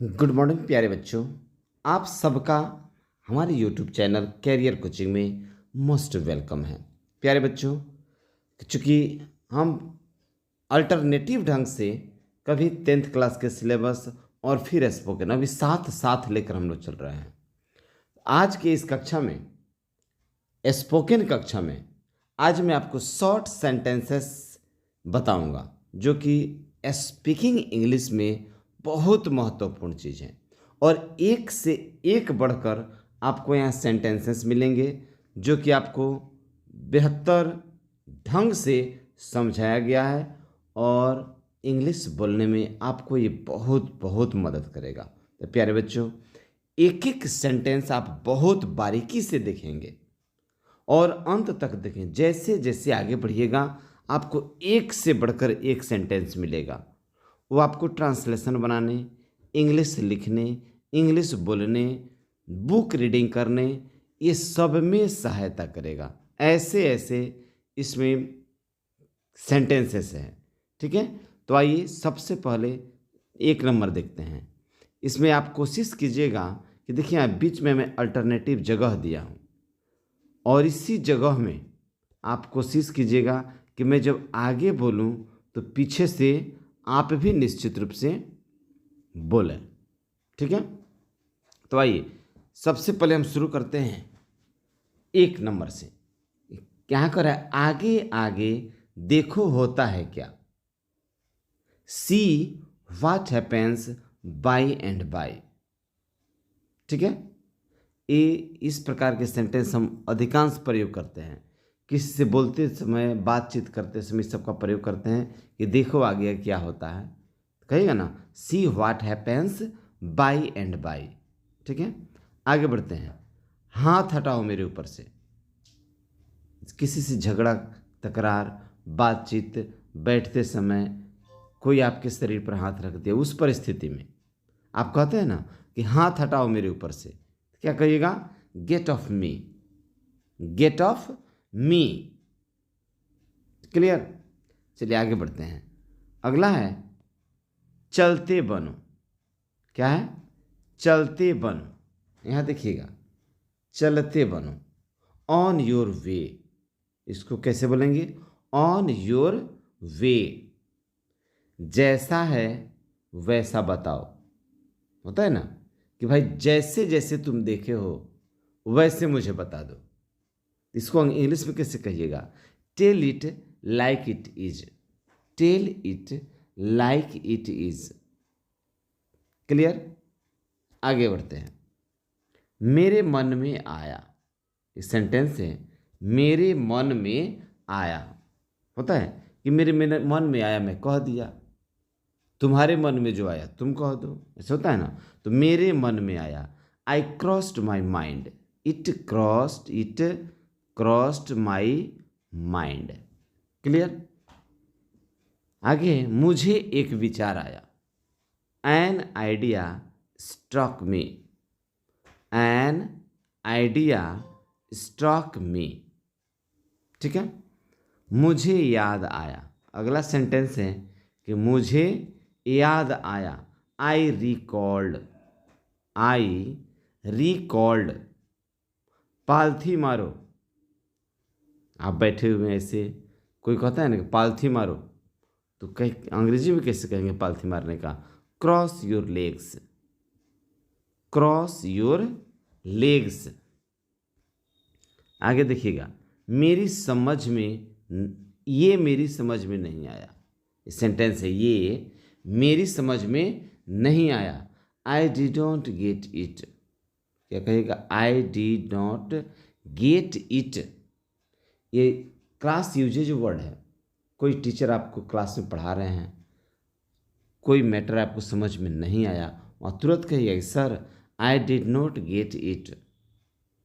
Good morning प्यारे बच्चों। आप सबका हमारे यूट्यूब चैनल कैरियर कोचिंग में मोस्ट वेलकम है। प्यारे बच्चों, चूँकि हम अल्टरनेटिव ढंग से कभी 10th क्लास के सिलेबस और फिर स्पोकन अभी साथ साथ लेकर हम लोग चल रहे हैं। आज के इस कक्षा में, स्पोकन कक्षा में, आज मैं आपको शॉर्ट सेंटेंसेस बताऊंगा जो कि स्पीकिंग इंग्लिश में बहुत महत्वपूर्ण चीज़ है। और एक से एक बढ़कर आपको यहाँ सेंटेंसेस मिलेंगे जो कि आपको बेहतर ढंग से समझाया गया है और इंग्लिश बोलने में आपको ये बहुत बहुत मदद करेगा। तो प्यारे बच्चों, एक एक सेंटेंस आप बहुत बारीकी से देखेंगे और अंत तक देखें। जैसे जैसे आगे बढ़िएगा आपको एक से बढ़कर एक सेंटेंस मिलेगा। वो आपको ट्रांसलेशन बनाने, इंग्लिश लिखने, इंग्लिश बोलने, बुक रीडिंग करने, ये सब में सहायता करेगा। ऐसे ऐसे इसमें सेंटेंसेस हैं। ठीक है, तो आइए सबसे पहले एक नंबर देखते हैं। इसमें आप कोशिश कीजिएगा कि देखिए यहाँ बीच में मैं अल्टरनेटिव जगह दिया हूँ और इसी जगह में आप कोशिश कीजिएगा कि मैं जब आगे बोलूं तो पीछे से आप भी निश्चित रूप से बोलें। ठीक है, तो आइए सबसे पहले हम शुरू करते हैं एक नंबर से। क्या कर रहा है? आगे आगे देखो होता है क्या। See what happens by and by. ठीक है, ये इस प्रकार के सेंटेंस हम अधिकांश प्रयोग करते हैं। किसी से बोलते समय, बातचीत करते समय इस सब का प्रयोग करते हैं कि देखो आगे क्या होता है। कहिएगा ना, see what happens by and by. ठीक है, आगे बढ़ते हैं। हाथ हटाओ मेरे ऊपर से। किसी से झगड़ा, तकरार, बातचीत, बैठते समय कोई आपके शरीर पर हाथ रख दिया, उस परिस्थिति में आप कहते हैं ना कि हाथ हटाओ मेरे ऊपर से, क्या कहिएगा? Get off me, get off me. Clear? चलिए आगे बढ़ते हैं। अगला है चलते बनो। क्या है? चलते बनो। यहां देखिएगा, चलते बनो, ऑन योर वे। इसको कैसे बोलेंगे? On your way. जैसा है वैसा बताओ। होता है ना कि भाई जैसे जैसे तुम देखे हो वैसे मुझे बता दो। इसको इंग्लिश में कैसे कहिएगा? Tell it like it is. Tell it like it is. Clear? आगे बढ़ते हैं। मेरे मन में आया। इस सेंटेंस है मेरे मन में आया। होता है कि मेरे मन में आया, मैं कह दिया। तुम्हारे मन में जो आया तुम कह दो, ऐसा होता है ना। तो मेरे मन में आया, I crossed my mind. It crossed my mind. Clear? आगे, मुझे एक विचार आया। An idea struck me. An idea struck me. ठीक है, मुझे याद आया। अगला सेंटेंस है कि मुझे याद आया। आई रिकॉल्ड। आई रिकॉल्ड। पालथी मारो। आप बैठे हुए हैं ऐसे, कोई कहता है ना कि पालथी मारो, तो कहीं अंग्रेजी में कैसे कहेंगे पालथी मारने का? Cross your legs. Cross your legs. आगे देखिएगा, मेरी समझ में, ये मेरी समझ में नहीं आया। सेंटेंस है ये मेरी समझ में नहीं आया। I did not get it. क्या कहेगा? I did not get it. ये क्लास यूजेज वर्ड है। कोई टीचर आपको क्लास में पढ़ा रहे हैं, कोई मैटर आपको समझ में नहीं आया और तुरंत कहिएगा sir I did not get it,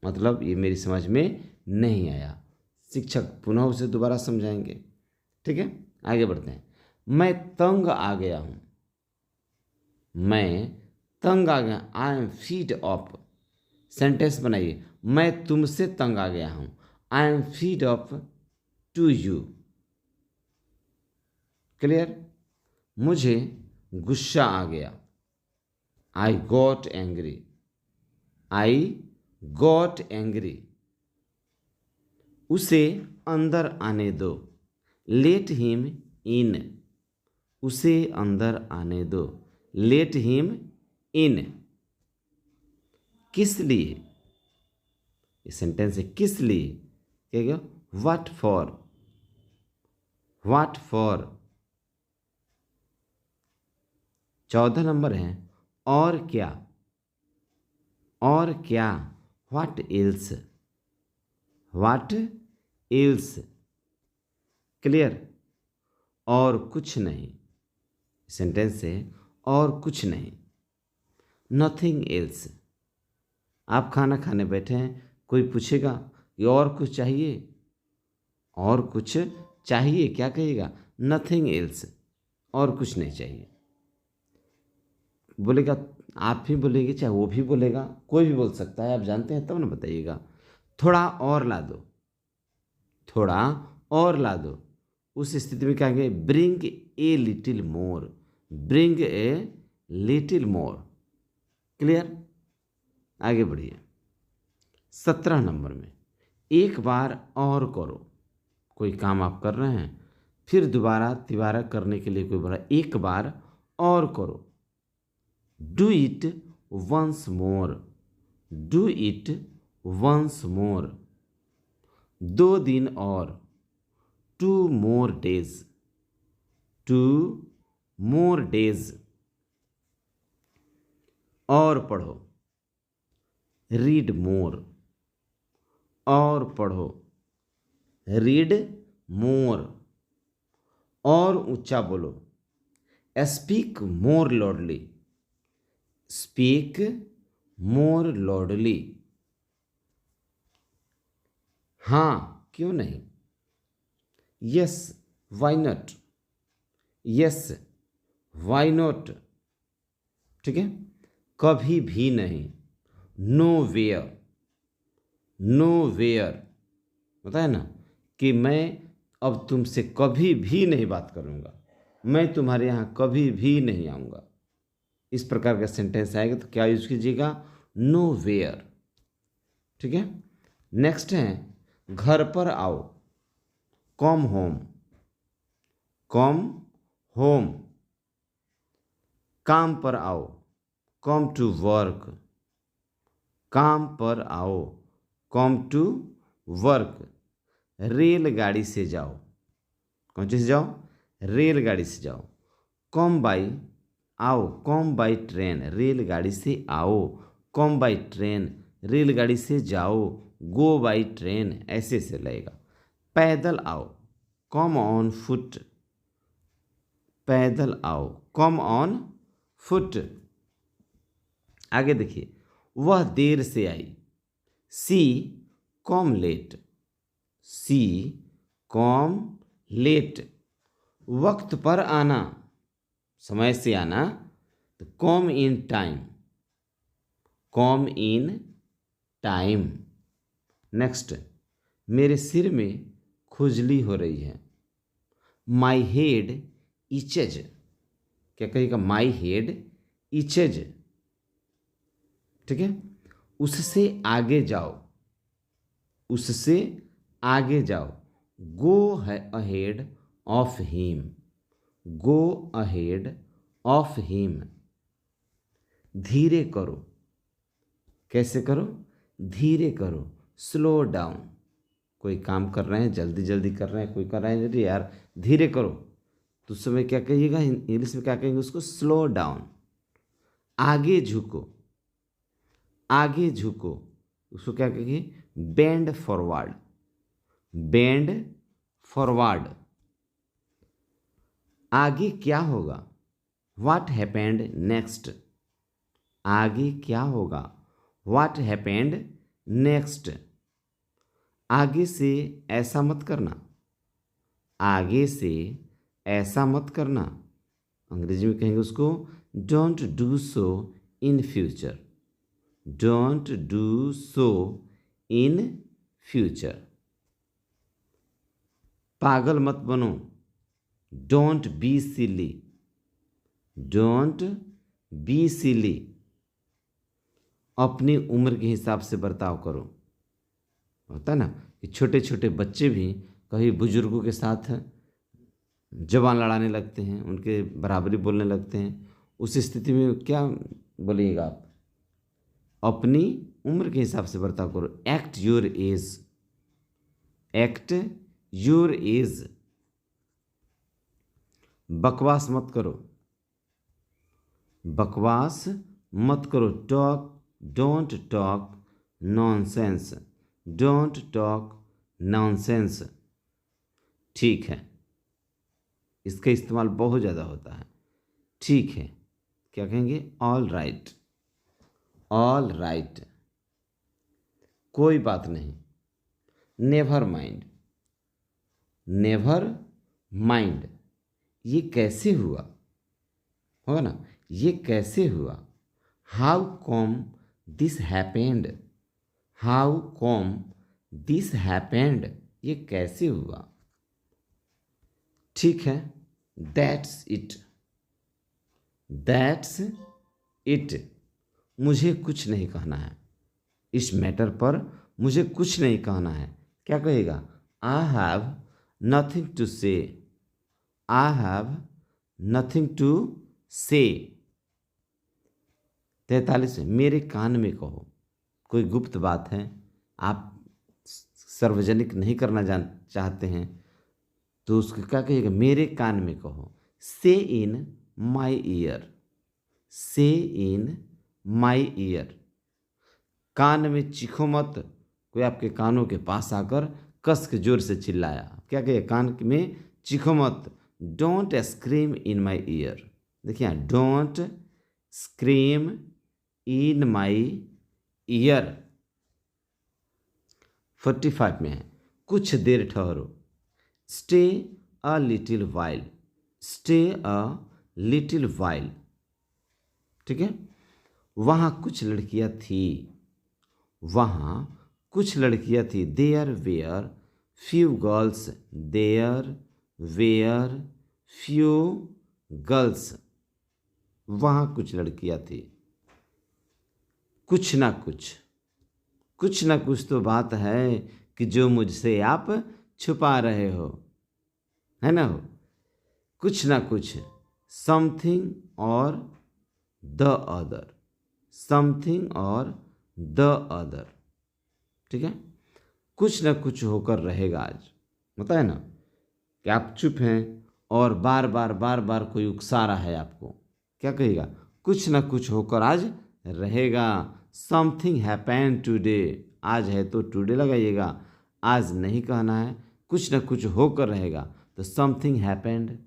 मतलब ये मेरी समझ में नहीं आया। शिक्षक पुनः उसे दोबारा समझाएंगे। ठीक है, आगे बढ़ते हैं। मैं तंग आ गया हूं। मैं तंग आ गया, I am fed up. Sentence बनाइए, मैं तुमसे तंग आ गया हूं। I am fed up to you. Clear? मुझे गुस्सा आ गया। I got angry, I got angry. उसे अंदर आने दो, लेट हिम इन, उसे अंदर आने दो, लेट हिम इन। किस लिए, ये सेंटेंस है किस लिए, क्या गया, what for, what for. 14 number है और क्या, और क्या, what else, what else. Clear, और कुछ नहीं, सेंटेंस है और कुछ नहीं, नथिंग एल्स। आप खाना खाने बैठे हैं, कोई पूछेगा ये और कुछ चाहिए, और कुछ चाहिए, क्या कहिएगा, नथिंग एल्स, और कुछ नहीं चाहिए। बोलेगा, आप भी बोलेंगे चाहे वो भी बोलेगा, कोई भी बोल सकता है, आप जानते हैं तब ना बताइएगा। थोड़ा और ला दो, थोड़ा और ला दो, उस स्थिति में क्या कहेंगे, bring a little more, bring a little more. Clear, आगे बढ़िए। 17 नंबर में एक बार और करो, कोई काम आप कर रहे हैं, फिर दोबारा तिबारा करने के लिए कोई बोला, एक बार और करो, do it once more, do it once more. 2 दिन और, 2 मोर डेज, 2 मोर डेज। और पढ़ो, रीड मोर, और पढ़ो, रीड मोर। और ऊंचा बोलो, speak more loudly, speak more loudly. हाँ क्यों नहीं, yes why not, yes why not. ठीक है, कभी भी नहीं, नो वेयर, नो वेयर। होता है ना कि मैं अब तुमसे कभी भी नहीं बात करूँगा, मैं तुम्हारे यहाँ कभी भी नहीं आऊँगा, इस प्रकार का सेंटेंस आएगा तो क्या यूज कीजिएगा, नो वेयर। ठीक है, नेक्स्ट है घर पर आओ, कम होम, कम होम। काम पर आओ, कम टू वर्क, काम पर आओ, कम टू वर्क। रेलगाड़ी से जाओ, कौन सी से जाओ, रेलगाड़ी से जाओ। कम बाई, आओ, कम बाई ट्रेन, रेलगाड़ी से आओ, कम बाई ट्रेन, रेलगाड़ी से जाओ, गो बाई ट्रेन, ऐसे से लगेगा। पैदल आओ, कम ऑन फुट, पैदल आओ, कम ऑन फुट। आगे देखिए, वह देर से आई, सी कम लेट, सी कम लेट। वक्त पर आना, समय से आना, तो come in time, come in time. Next, मेरे सिर में खुजली हो रही है, माई हेड इचेज, क्या कहेगा, माई हेड इचेज। ठीक है, उससे आगे जाओ, उससे आगे जाओ, गो है ahead of him, go ahead of him. धीरे करो, कैसे करो, धीरे करो, स्लो डाउन। कोई काम कर रहे हैं, जल्दी जल्दी कर रहे हैं, कोई कर रहे हैं, अरे यार धीरे करो, तो उस समय क्या कहिएगा, इंग्लिश में क्या कहेंगे उसको, स्लो डाउन। आगे झुको, आगे झुको, उसको क्या कहेंगे, बेंड फॉरवर्ड, बेंड फॉरवर्ड। आगे क्या होगा, व्हाट हैपेंड नेक्स्ट, आगे क्या होगा, व्हाट हैपेंड नेक्स्ट। आगे से ऐसा मत करना, आगे से ऐसा मत करना, अंग्रेजी में कहेंगे उसको don't do so in future, don't do so in future. पागल मत बनो, don't be silly, don't be silly. अपनी उम्र के हिसाब से बर्ताव करो। होता है ना कि छोटे छोटे बच्चे भी कभी बुजुर्गों के साथ जबान लड़ाने लगते हैं, उनके बराबरी बोलने लगते हैं। उस स्थिति में क्या बोलिएगा आप? अपनी उम्र के हिसाब से बर्ताव करो। Act your age, act your age. बकवास मत करो, बकवास मत करो। Talk, don't talk nonsense, don't talk nonsense. ठीक है, इसका इस्तेमाल बहुत ज़्यादा होता है। ठीक है, क्या कहेंगे? ऑल राइट, ऑल राइट, कोई बात नहीं। नेवर माइंड, नेवर माइंड, ये कैसे हुआ? होगा ना, ये कैसे हुआ? How com this happened, how com this happened, ये कैसे हुआ? ठीक है, दैट्स इट, दैट्स इट, मुझे कुछ नहीं कहना है, इस मैटर पर मुझे कुछ नहीं कहना है। क्या कहेगा? आई हैव नथिंग टू से, आई हैव नथिंग टू से। 43, मेरे कान में कहो। कोई गुप्त बात है, आप सार्वजनिक नहीं करना चाहते हैं, तो उसको क्या कहिएगा? मेरे कान में कहो। से इन माई ईयर, से इन माई ईयर, कान में चीखो मत। कोई आपके कानों के पास आकर कस के जोर से चिल्लाया, क्या कहिए? कान में चीखो मत। Don't scream in my ear, देखिए, don't scream in my ear. 45 में है, कुछ देर ठहरो। Stay a little while, stay a little while. ठीक है, वहाँ कुछ लड़कियाँ थी, वहाँ कुछ लड़कियाँ थी। There were few girls, there were few girls, वहाँ कुछ लड़कियाँ थी। कुछ ना कुछ, कुछ ना कुछ तो बात है कि जो मुझसे आप छुपा रहे हो, है ना? हो कुछ ना कुछ, समथिंग और द अदर, समथिंग और द अदर। ठीक है, कुछ ना कुछ होकर रहेगा आज। होता है ना कि आप चुप हैं और बार बार बार बार कोई उकसा रहा है आपको, क्या कहेगा? कुछ ना कुछ होकर आज रहेगा। समथिंग हैपेंड टुडे, आज है तो टुडे लगाइएगा, आज नहीं कहना है। कुछ ना कुछ होकर रहेगा तो समथिंग हैपेंड,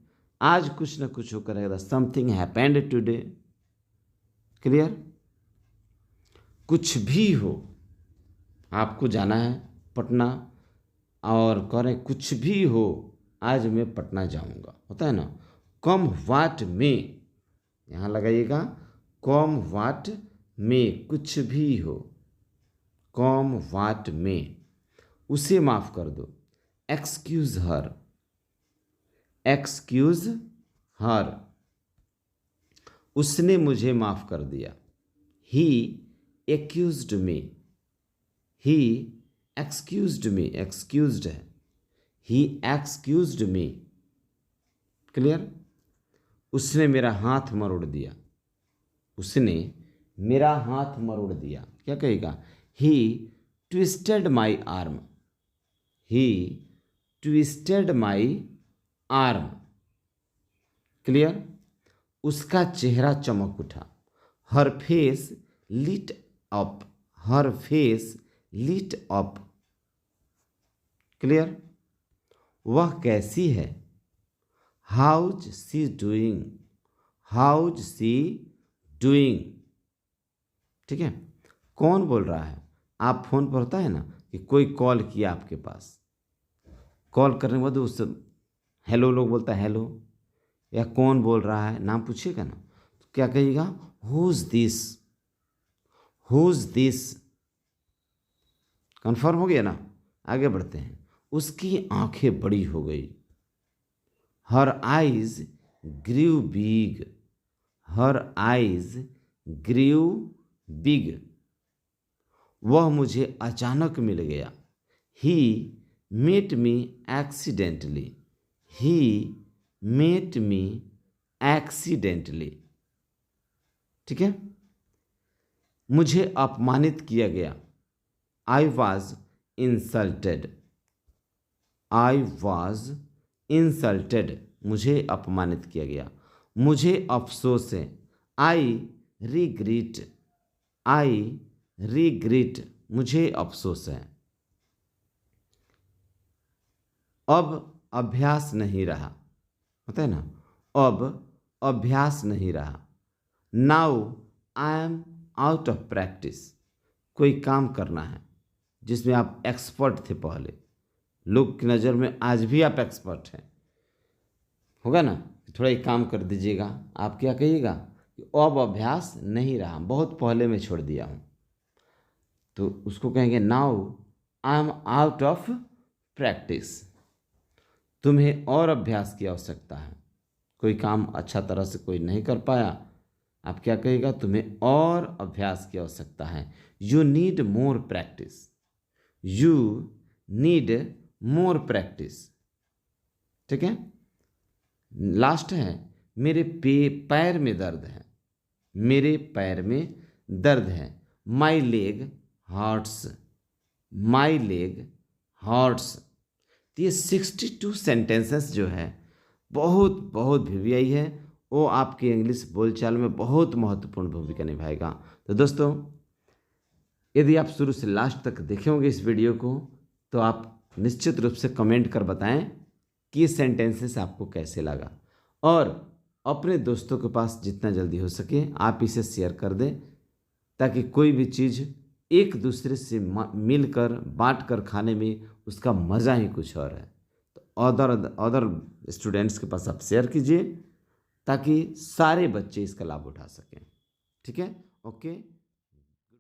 आज कुछ ना कुछ होकर रहेगा, समथिंग हैपेंड टुडे। क्लियर? कुछ भी हो, आपको जाना है पटना और कह रहे कुछ भी हो आज मैं पटना जाऊंगा, होता है ना? कम वाट में, यहाँ लगाइएगा कम वाट में, कुछ भी हो, कम वाट में, उसे माफ कर दो। एक्सक्यूज हर, एक्सक्यूज हर, उसने मुझे माफ कर दिया। ही एक्यूज्ड मी, ही एक्सक्यूज्ड मी, एक्सक्यूज्ड है, ही एक्सक्यूज्ड मी। क्लियर? उसने मेरा हाथ मरोड़ दिया, उसने मेरा हाथ मरोड़ दिया। क्या कहेगा? He twisted my arm, he twisted my arm. Clear? उसका चेहरा चमक उठा। Her face lit up, her face lit up. Clear? वह कैसी है? How's she doing, how's she doing. ठीक है, कौन बोल रहा है? आप फोन पर होता है ना कि कोई कॉल किया आपके पास, कॉल करने के बाद उससे हेलो लोग बोलता है हेलो, या कौन बोल रहा है नाम पूछिएगा ना, तो क्या कहिएगा? Whose this, whose this. Confirm हो गया ना? आगे बढ़ते हैं। उसकी आंखें बड़ी हो गई। Her eyes grew big, her eyes grew big. वह मुझे अचानक मिल गया। He met me accidentally. He met me accidentally. ठीक है। मुझे अपमानित किया गया। I was insulted. I was insulted. मुझे अपमानित किया गया। मुझे अफसोस है। I regret. I regret. मुझे अफसोस है। अब अभ्यास नहीं रहा। होता है ना, अब अभ्यास नहीं रहा। Now I am out of practice. कोई काम करना है जिसमें आप एक्सपर्ट थे पहले, लोग की नज़र में आज भी आप एक्सपर्ट हैं, होगा ना, थोड़ा एक काम कर दीजिएगा, आप क्या कहिएगा कि अब अभ्यास नहीं रहा, बहुत पहले मैं छोड़ दिया हूँ, तो उसको कहेंगे now I am out of practice. तुम्हें और अभ्यास की आवश्यकता है। कोई काम अच्छा तरह से कोई नहीं कर पाया, आप क्या कहेगा, तुम्हें और अभ्यास की आवश्यकता है। You need more practice. You need more practice. ठीक है। लास्ट है, मेरे पैर में दर्द है। मेरे पैर में दर्द है। My leg hurts. My leg hurts. तो ये 62 सेंटेंसेस जो है बहुत बहुत वीवीआई है, वो आपके इंग्लिश बोलचाल में बहुत महत्वपूर्ण भूमिका निभाएगा। तो दोस्तों, यदि आप शुरू से लास्ट तक देखे होंगे इस वीडियो को, तो आप निश्चित रूप से कमेंट कर बताएं कि ये सेंटेंसेस आपको कैसे लगा, और अपने दोस्तों के पास जितना जल्दी हो सके आप इसे शेयर कर दें, ताकि कोई भी चीज़ एक दूसरे से मिलकर बांट कर खाने में उसका मज़ा ही कुछ और है। तो अदर स्टूडेंट्स के पास आप शेयर कीजिए ताकि सारे बच्चे इसका लाभ उठा सकें। ठीक है, ओके।